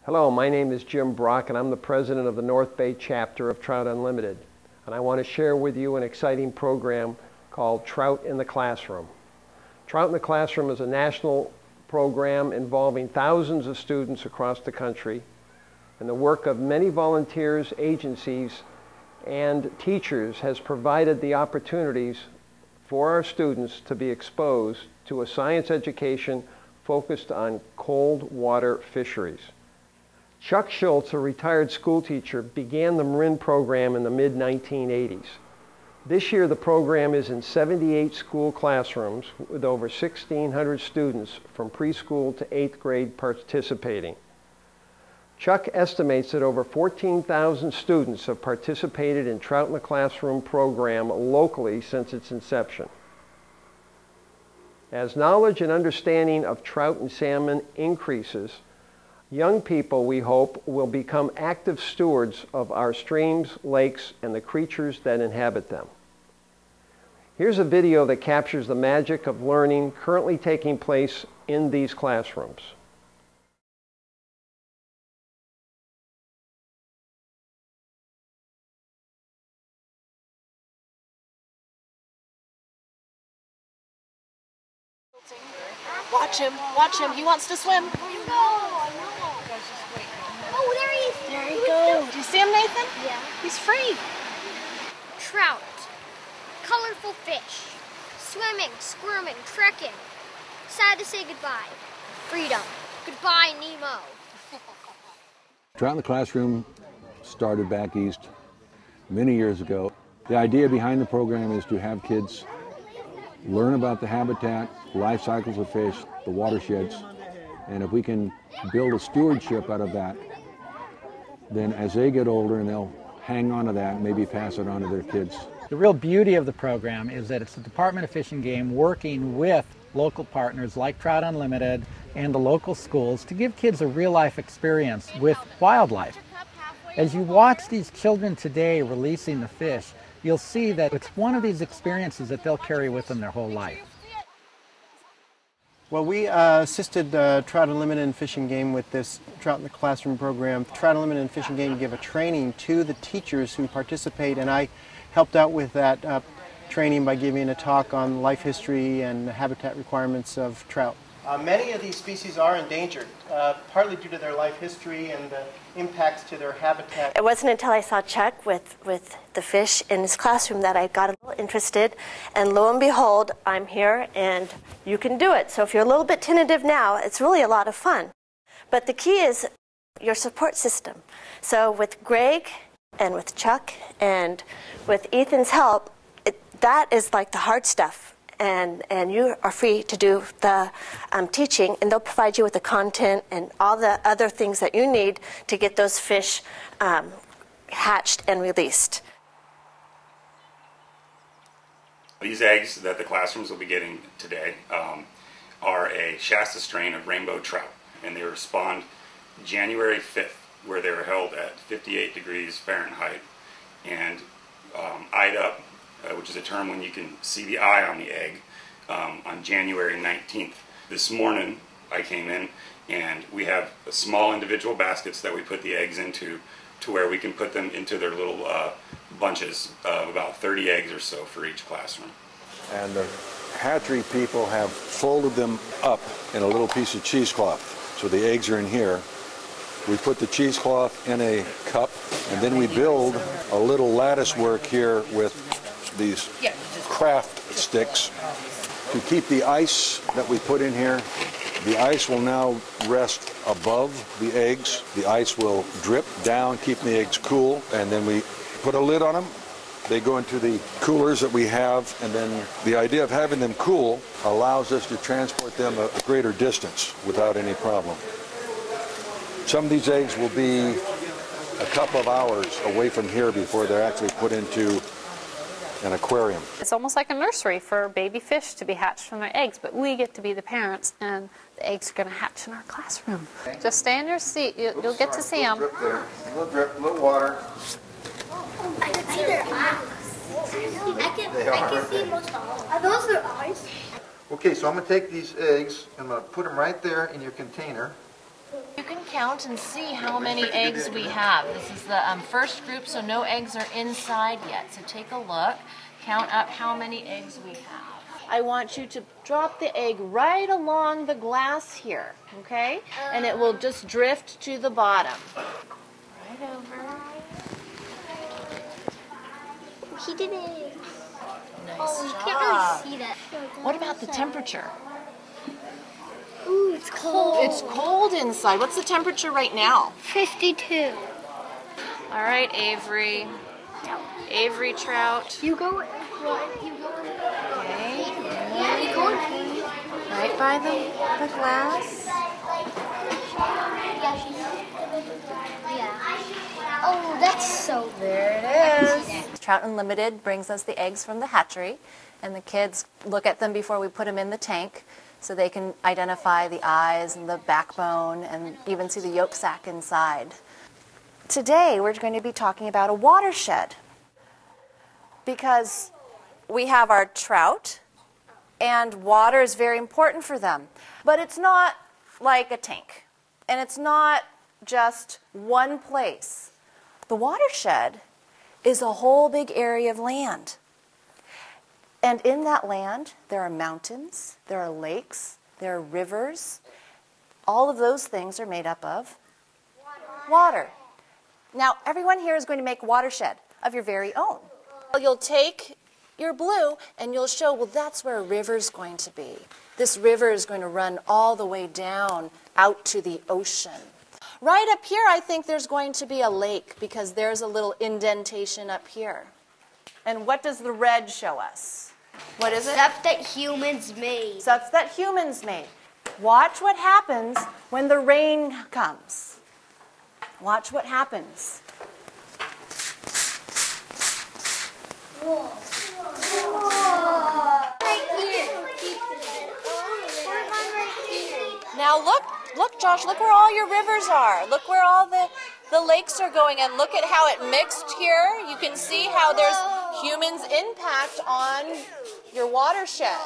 Hello, my name is Jim Brock and I'm the president of the North Bay chapter of Trout Unlimited. And I want to share with you an exciting program called Trout in the Classroom. Trout in the Classroom is a national program involving thousands of students across the country, and the work of many volunteers, agencies, and teachers has provided the opportunities for our students to be exposed to a science education focused on cold water fisheries. Chuck Schultz, a retired school teacher, began the Marin program in the mid-1980s. This year the program is in 78 school classrooms with over 1,600 students from preschool to 8th grade participating. Chuck estimates that over 14,000 students have participated in Trout in the Classroom program locally since its inception. As knowledge and understanding of trout and salmon increases, young people, we hope, will become active stewards of our streams, lakes, and the creatures that inhabit them. Here's a video that captures the magic of learning currently taking place in these classrooms. Watch him, he wants to swim. Oh, there he is. There he goes. Do you see him, Nathan? Yeah. He's free. Trout. Colorful fish. Swimming, squirming, trekking. Sad to say goodbye. Freedom. Goodbye, Nemo. Trout in the Classroom started back east many years ago. The idea behind the program is to have kids learn about the habitat, life cycles of fish, the watersheds, and if we can build a stewardship out of that, then as they get older and they'll hang on to that and maybe pass it on to their kids. The real beauty of the program is that it's the Department of Fish and Game working with local partners like Trout Unlimited and the local schools to give kids a real-life experience with wildlife. As you watch these children today releasing the fish, you'll see that it's one of these experiences that they'll carry with them their whole life. Well, we assisted Trout Unlimited and Fish and Game with this Trout in the Classroom program. Trout Unlimited and Fish and Game give a training to the teachers who participate, and I helped out with that training by giving a talk on life history and the habitat requirements of trout. Many of these species are endangered, partly due to their life history and the impacts to their habitat. It wasn't until I saw Chuck with the fish in his classroom that I got a little interested, and lo and behold, I'm here and you can do it. So if you're a little bit tentative now, it's really a lot of fun. But the key is your support system. So with Greg and with Chuck and with Ethan's help, that is like the hard stuff. And you are free to do the teaching, and they'll provide you with the content and all the other things that you need to get those fish hatched and released. These eggs that the classrooms will be getting today are a Shasta strain of rainbow trout, and they were spawned January 5th, where they were held at 58 degrees Fahrenheit and eyed up, which is a term when you can see the eye on the egg, on January 19th. This morning I came in and we have small individual baskets that we put the eggs into, to where we can put them into their little bunches of about 30 eggs or so for each classroom. And the hatchery people have folded them up in a little piece of cheesecloth. So the eggs are in here. We put the cheesecloth in a cup, and then we build a little lattice work here with these craft sticks to keep the ice that we put in here. The ice will now rest above the eggs. The ice will drip down, keeping the eggs cool, and then we put a lid on them. They go into the coolers that we have, and then the idea of having them cool allows us to transport them a greater distance without any problem. Some of these eggs will be a couple of hours away from here before they're actually put into an aquarium. It's almost like a nursery for baby fish to be hatched from their eggs, but we get to be the parents, and the eggs are going to hatch in our classroom. Just stay in your seat. You'll get to see them. Drip there. A little drip, a little water. I can see their eyes. I can see most all. Are those their eyes? Okay, so I'm going to take these eggs, I'm going to put them right there in your container. You can count and see how many eggs we have. This is the first group, so no eggs are inside yet. So take a look, count up how many eggs we have. I want you to drop the egg right along the glass here, okay? And it will just drift to the bottom. Right over. He did it. Nice Oh, you job. can't really see that. What about the temperature? Ooh, it's cold. It's cold inside. What's the temperature right now? 52. All right, Avery. Avery Trout. You go. You go. Okay. Yeah, you go. Right by the glass. Yeah. Oh, that's so. There it is. Trout Unlimited brings us the eggs from the hatchery, and the kids look at them before we put them in the tank so they can identify the eyes and the backbone and even see the yolk sac inside. Today we're going to be talking about a watershed because we have our trout and water is very important for them. But it's not like a tank, and it's not just one place. The watershed is a whole big area of land. And in that land, there are mountains, there are lakes, there are rivers. All of those things are made up of water. Now, everyone here is going to make a watershed of your very own. You'll take your blue and you'll show, well, that's where a river's going to be. This river is going to run all the way down out to the ocean. Right up here, I think there's going to be a lake because there's a little indentation up here. And what does the red show us? What is it? Stuff that humans made. Stuff that humans made. Watch what happens when the rain comes. Watch what happens. Whoa. Right here. Now look, Josh, look where all your rivers are. Look where all the lakes are going, and look at how it mixed here. You can see how there's humans' impact on your watershed.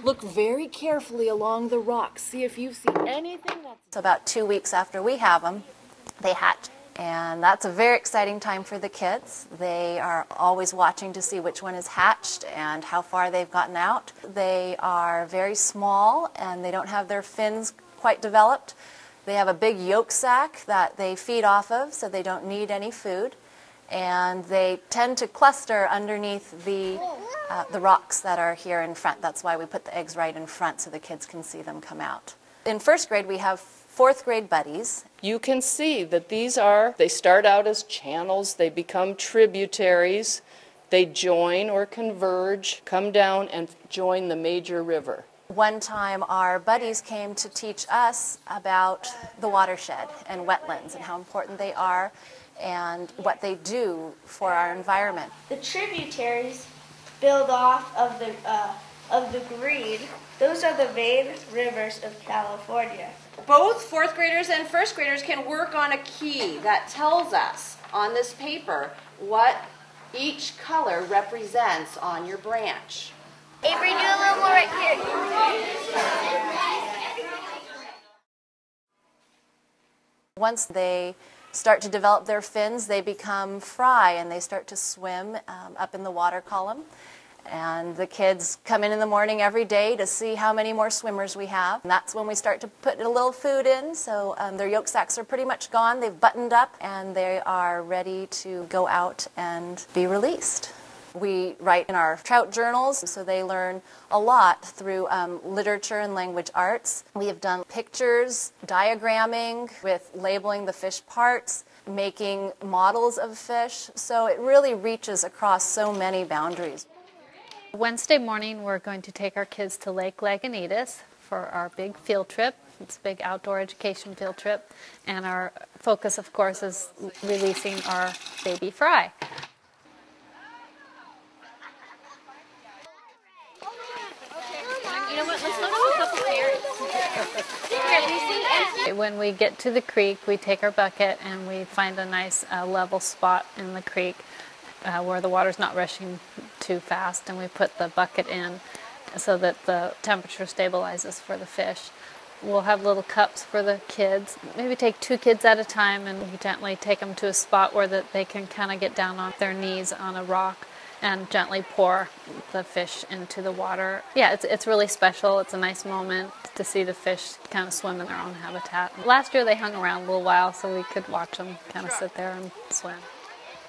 Look very carefully along the rocks. See if you see anything that's... About 2 weeks after we have them, they hatch. And that's a very exciting time for the kids. They are always watching to see which one is hatched and how far they've gotten out. They are very small and they don't have their fins quite developed. They have a big yolk sac that they feed off of, so they don't need any food. And they tend to cluster underneath the rocks that are here in front. That's why we put the eggs right in front so the kids can see them come out. In first grade, we have fourth grade buddies. You can see that they start out as channels, they become tributaries, they join or converge, come down and join the major river. One time our buddies came to teach us about the watershed and wetlands and how important they are and what they do for our environment. The tributaries build off of the green. Those are the main rivers of California. Both fourth graders and first graders can work on a key that tells us on this paper what each color represents on your branch. Avery, do a little more right here. Once they start to develop their fins, they become fry and they start to swim up in the water column. And the kids come in the morning every day to see how many more swimmers we have. And that's when we start to put a little food in, so their yolk sacs are pretty much gone. They've buttoned up and they are ready to go out and be released. We write in our trout journals, so they learn a lot through literature and language arts. We have done pictures, diagramming with labeling the fish parts, making models of fish, so it really reaches across so many boundaries. Wednesday morning, we're going to take our kids to Lake Lagunitas for our big field trip. It's a big outdoor education field trip, and our focus, of course, is releasing our baby fry. You know what? Let's look at a couple carrots. When we get to the creek, we take our bucket and we find a nice level spot in the creek where the water's not rushing too fast, and we put the bucket in so that the temperature stabilizes for the fish. We'll have little cups for the kids. Maybe take 2 kids at a time and gently take them to a spot where they can kind of get down on their knees on a rock and gently pour the fish into the water. Yeah, it's really special. It's a nice moment to see the fish kind of swim in their own habitat. Last year they hung around a little while so we could watch them kind of sit there and swim.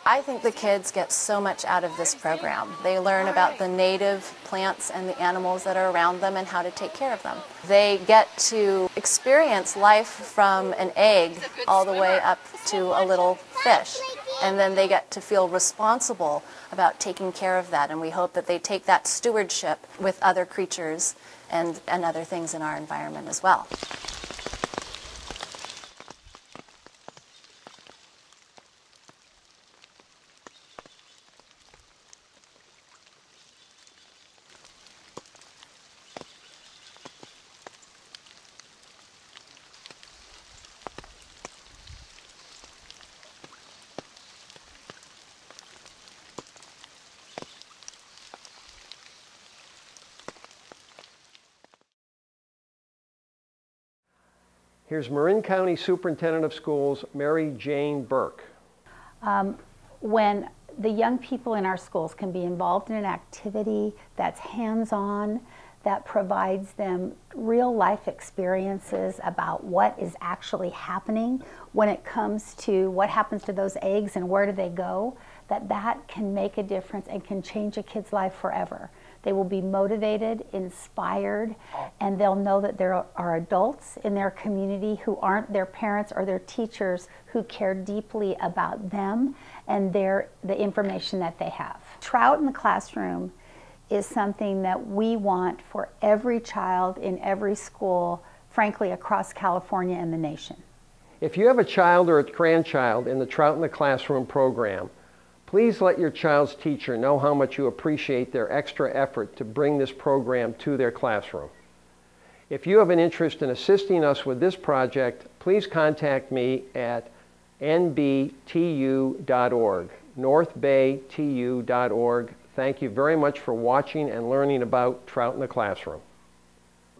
I think the kids get so much out of this program. They learn about the native plants and the animals that are around them and how to take care of them. They get to experience life from an egg all the way up to a little fish. And then they get to feel responsible about taking care of that. And we hope that they take that stewardship with other creatures and other things in our environment as well. Here's Marin County Superintendent of Schools, Mary Jane Burke. When the young people in our schools can be involved in an activity that's hands-on, that provides them real life experiences about what is actually happening when it comes to what happens to those eggs and where do they go, that can make a difference and can change a kid's life forever. They will be motivated, inspired, and they'll know that there are adults in their community who aren't their parents or their teachers who care deeply about them and the information that they have. Trout in the classroom is something that we want for every child in every school, frankly, across California and the nation. If you have a child or a grandchild in the Trout in the Classroom program, please let your child's teacher know how much you appreciate their extra effort to bring this program to their classroom. If you have an interest in assisting us with this project, please contact me at nbtu.org, northbaytu.org. Thank you very much for watching and learning about Trout in the Classroom.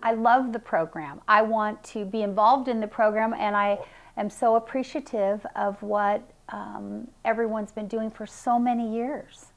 I love the program. I want to be involved in the program, and I am so appreciative of what everyone's been doing for so many years.